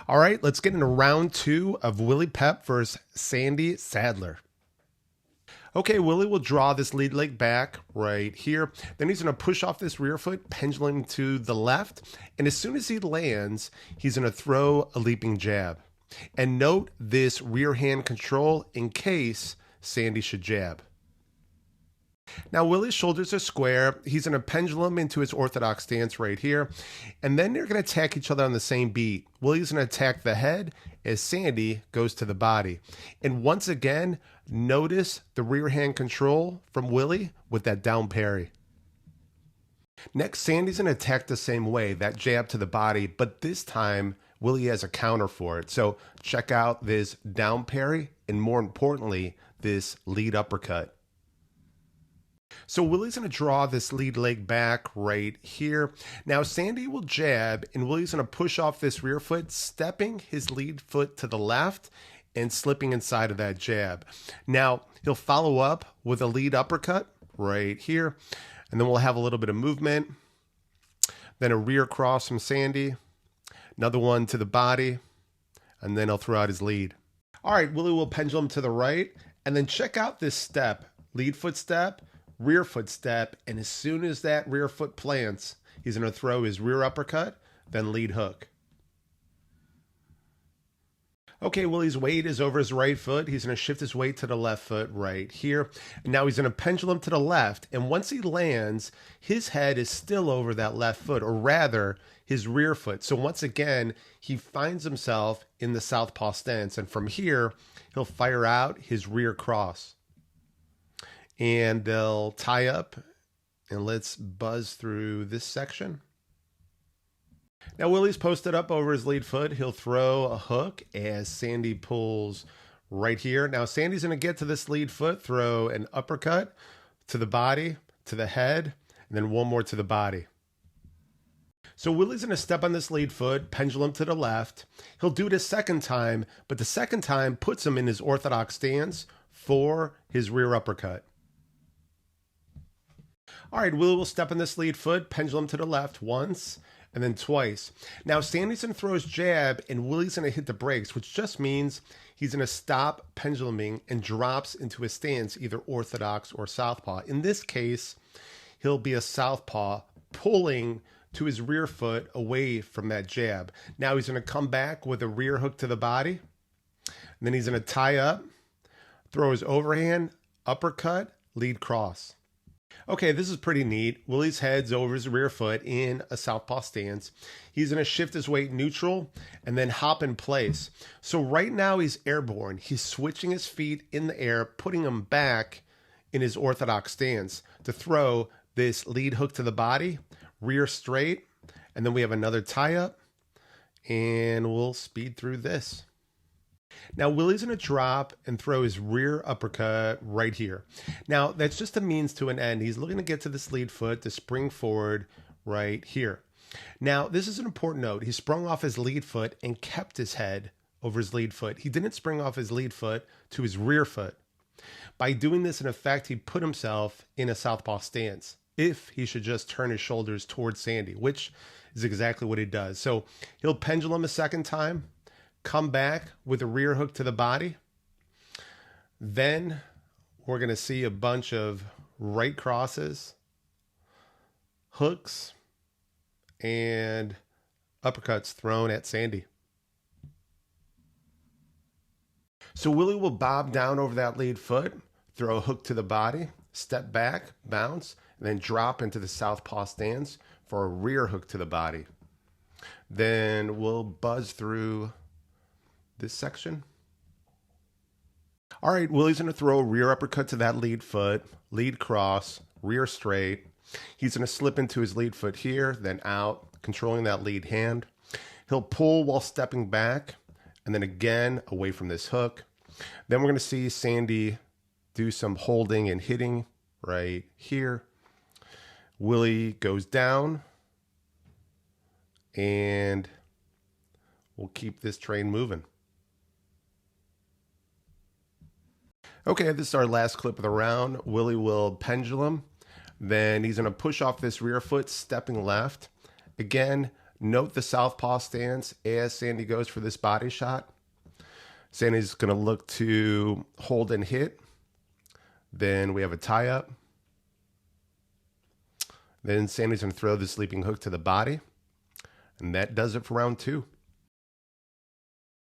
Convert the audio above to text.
All right, let's get into round two of Willie Pep versus Sandy Sadler. Okay, Willie will draw this lead leg back right here. Then he's going to push off this rear foot, pendulum to the left. And as soon as he lands, he's going to throw a leaping jab. And note this rear hand control in case Sandy should jab. Now, Willie's shoulders are square. He's going to pendulum into his orthodox stance right here. And then they're going to attack each other on the same beat. Willie's going to attack the head as Sandy goes to the body. And once again, notice the rear hand control from Willie with that down parry. Next, Sandy's going to attack the same way, that jab to the body, but this time Willie has a counter for it. So check out this down parry and, more importantly, this lead uppercut. So Willie's going to draw this lead leg back right here. Now Sandy will jab, and Willie's going to push off this rear foot, stepping his lead foot to the left and slipping inside of that jab. Now he'll follow up with a lead uppercut right here, and then we'll have a little bit of movement. Then a rear cross from Sandy, another one to the body, and then he'll throw out his lead. All right, Willie will pendulum to the right, and then check out this step, lead foot step, rear foot step, and as soon as that rear foot plants, he's going to throw his rear uppercut, then lead hook. Okay, Willie's weight is over his right foot. He's going to shift his weight to the left foot right here. And now he's going to pendulum to the left, and once he lands, his head is still over that left foot, or rather, his rear foot. So once again, he finds himself in the southpaw stance, and from here, he'll fire out his rear cross. And they'll tie up, and let's buzz through this section. Now Willie's posted up over his lead foot. He'll throw a hook as Sandy pulls right here. Now Sandy's going to get to this lead foot, throw an uppercut to the body, to the head, and then one more to the body. So Willie's going to step on this lead foot, pendulum to the left. He'll do it a second time, but the second time puts him in his orthodox stance for his rear uppercut. All right, Willie will step on this lead foot, pendulum to the left once, and then twice. Now, Sandy's going to throw his jab, and Willie's going to hit the brakes, which just means he's going to stop penduluming and drops into his stance, either orthodox or southpaw. In this case, he'll be a southpaw, pulling to his rear foot away from that jab. Now he's going to come back with a rear hook to the body, and then he's going to tie up, throw his overhand, uppercut, lead cross. Okay, this is pretty neat. Willie's head's over his rear foot in a southpaw stance. He's going to shift his weight neutral and then hop in place. So right now he's airborne. He's switching his feet in the air, putting him back in his orthodox stance to throw this lead hook to the body, rear straight, and then we have another tie up, and we'll speed through this. Now, Willie's going to drop and throw his rear uppercut right here. Now, that's just a means to an end. He's looking to get to this lead foot to spring forward right here. Now, this is an important note. He sprung off his lead foot and kept his head over his lead foot. He didn't spring off his lead foot to his rear foot. By doing this, in effect, he put himself in a southpaw stance if he should just turn his shoulders towards Sandy, which is exactly what he does. So he'll pendulum a second time, come back with a rear hook to the body. Then we're going to see a bunch of right crosses, hooks, and uppercuts thrown at Sandy. So Willie will bob down over that lead foot, throw a hook to the body, step back, bounce, and then drop into the southpaw stance for a rear hook to the body. Then we'll buzz through this section. All right, Willie's going to throw a rear uppercut to that lead foot, lead cross, rear straight. He's going to slip into his lead foot here, then out, controlling that lead hand. He'll pull while stepping back, and then again away from this hook. Then we're going to see Sandy do some holding and hitting right here. Willie goes down, and we'll keep this train moving. Okay, this is our last clip of the round. Willie will pendulum. Then he's going to push off this rear foot, stepping left. Again, Note the southpaw stance as Sandy goes for this body shot. Sandy's going to look to hold and hit. Then we have a tie up. Then Sandy's going to throw the sleeping hook to the body. And that does it for round 2.